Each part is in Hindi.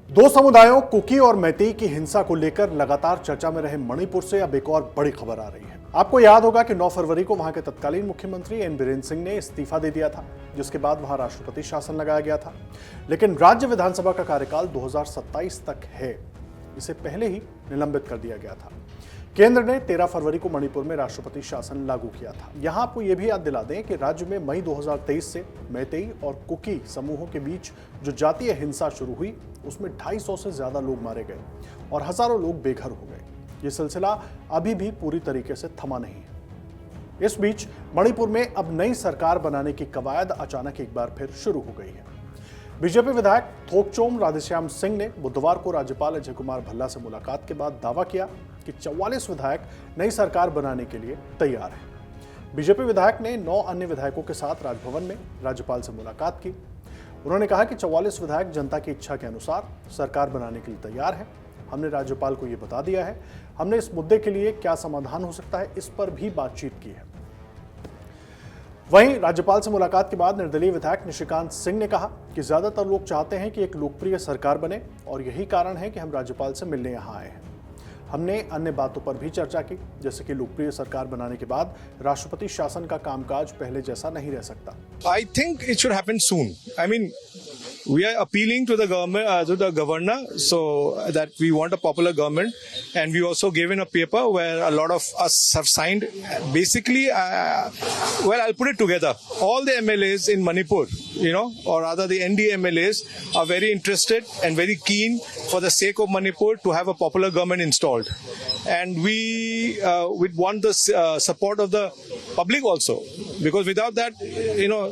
दो समुदायों कुकी और मैतेई की हिंसा को लेकर लगातार चर्चा में रहे मणिपुर से अब एक और बड़ी खबर आ रही है। आपको याद होगा कि 9 फरवरी को वहां के तत्कालीन मुख्यमंत्री एन बीरेन सिंह ने इस्तीफा दे दिया था, जिसके बाद वहां राष्ट्रपति शासन लगाया गया था। लेकिन राज्य विधानसभा का कार्यकाल 2027 तक है, इसे पहले ही निलंबित कर दिया गया था। केंद्र ने 13 फरवरी को मणिपुर में राष्ट्रपति शासन लागू किया था। यहां आपको यह भी याद दिला दें कि राज्य में मई 2023 से मैतेई और कुकी समूहों के बीच जो जातीय हिंसा शुरू हुई, उसमें 250 से ज्यादा लोग मारे गए और हजारों लोग बेघर हो गए। ये सिलसिला अभी भी पूरी तरीके से थमा नहीं है। इस बीच मणिपुर में अब नई सरकार बनाने की कवायद अचानक एक बार फिर शुरू हो गई है। बीजेपी विधायक थोकचोम राधेश्याम सिंह ने बुधवार को राज्यपाल अजय कुमार भल्ला से मुलाकात के बाद दावा किया कि 44 विधायक नई सरकार बनाने के लिए तैयार हैं। बीजेपी विधायक ने 9 अन्य विधायकों के साथ राजभवन में राज्यपाल से मुलाकात की। उन्होंने कहा कि 44 विधायक जनता की इच्छा के अनुसार सरकार बनाने के लिए तैयार हैं। हमने राज्यपाल को ये बता दिया है। हमने इस मुद्दे के लिए क्या समाधान हो सकता है, इस पर भी बातचीत की है। वहीं राज्यपाल से मुलाकात के बाद निर्दलीय विधायक निशिकांत सिंह ने कहा कि ज्यादातर लोग चाहते हैं कि एक लोकप्रिय सरकार बने और यही कारण है कि हम राज्यपाल से मिलने यहां आए हैं। हमने अन्य बातों पर भी चर्चा की, जैसे कि लोकप्रिय सरकार बनाने के बाद राष्ट्रपति शासन का कामकाज पहले जैसा नहीं रह सकता। I think it should happen soon. I mean, we are appealing to the government, to the governor, so that we want a popular government, and we also gave in a paper where a lot of us have signed. Basically, well, I'll put it together. All the MLAs in Manipur, or rather the NDA MLAs, are very interested and very keen for the sake of Manipur to have a popular government installed. And we want the support of the public also, because without that,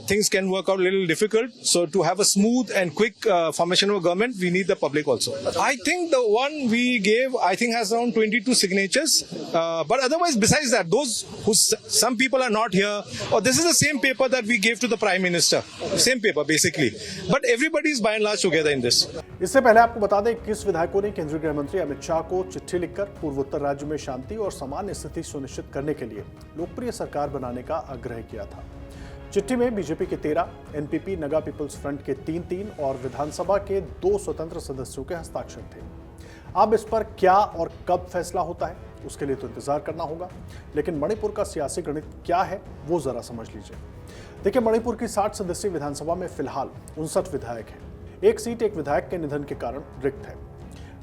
things can work out a little difficult. So to have a smooth and quick formation of a government, we need the public also. I think the one we gave, I think, has around 22 signatures. But otherwise, besides that, some people are not here, or this is the same paper that we gave to the Prime Minister. Same paper, basically. But everybody is by and large together in this. इससे पहले आपको बता दें, 21 विधायकों ने केंद्रीय गृह मंत्री अमित शाह को चिट्ठी लिखकर पूर्वोत्तर राज्य में शांति और सामान्य स्थिति सुनिश्चित करने के लिए लोकप्रिय सरकार बनाने का आग्रह किया था। चिट्ठी में बीजेपी के 13, एनपीपी नगा पीपल्स फ्रंट के 3 और विधानसभा के 2 स्वतंत्र सदस्यों के हस्ताक्षर थे। अब इस पर क्या और कब फैसला होता है, उसके लिए तो इंतजार करना होगा। लेकिन मणिपुर का सियासी गणित क्या है, वो जरा समझ लीजिए। देखिए, मणिपुर की 60 सदस्यीय विधानसभा में फिलहाल 59 विधायक हैं। एक सीट एक विधायक के निधन के कारण रिक्त है।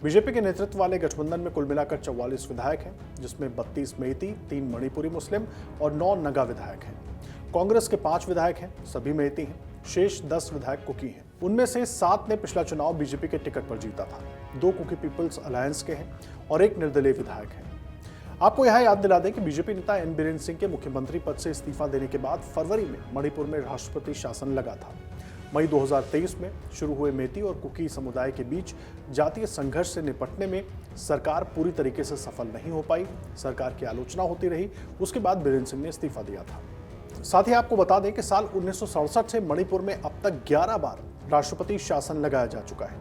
बीजेपी के नेतृत्व वाले गठबंधन में कुल मिलाकर 44 विधायक हैं, जिसमें 32 मैती, 3 मणिपुरी मुस्लिम और 9 नगा विधायक हैं। कांग्रेस के 5 विधायक हैं, सभी मैती हैं। शेष 10 विधायक कुकी हैं। उनमें से 7 ने पिछला चुनाव बीजेपी के टिकट पर जीता था, 2 कुकी पीपल्स अलायंस के हैं और 1 निर्दलीय विधायक है। आपको यह याद दिला दें कि बीजेपी नेता एन बीरेन सिंह के मुख्यमंत्री पद से इस्तीफा देने के बाद फरवरी में मणिपुर में राष्ट्रपति शासन लगा था। मई 2023 में शुरू हुए मैती और कुकी समुदाय के बीच जातीय संघर्ष से निपटने में सरकार पूरी तरीके से सफल नहीं हो पाई। सरकार की आलोचना होती रही। उसके बाद बीरेन सिंह ने इस्तीफा दिया था। साथ ही आपको बता दें कि साल 1967 से मणिपुर में अब तक 11 बार राष्ट्रपति शासन लगाया जा चुका है।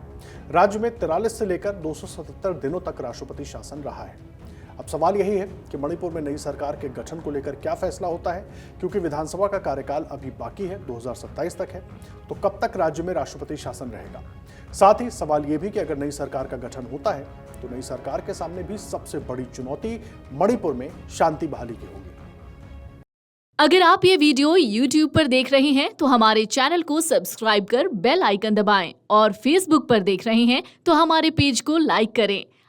राज्य में 43 से लेकर 277 दिनों तक राष्ट्रपति शासन रहा है। अब सवाल यही है कि मणिपुर में नई सरकार के गठन को लेकर क्या फैसला होता है, क्योंकि विधानसभा का कार्यकाल अभी बाकी है, 2027 तक है। तो कब तक राज्य में राष्ट्रपति शासन रहेगा? साथ ही सवाल यह भी कि अगर नई सरकार का गठन होता है तो नई सरकार के सामने भी सबसे बड़ी चुनौती मणिपुर में शांति बहाली की होगी। अगर आप ये वीडियो YouTube पर देख रहे हैं तो हमारे चैनल को सब्सक्राइब कर बेल आइकन दबाएं, और Facebook पर देख रहे हैं तो हमारे पेज को लाइक करें।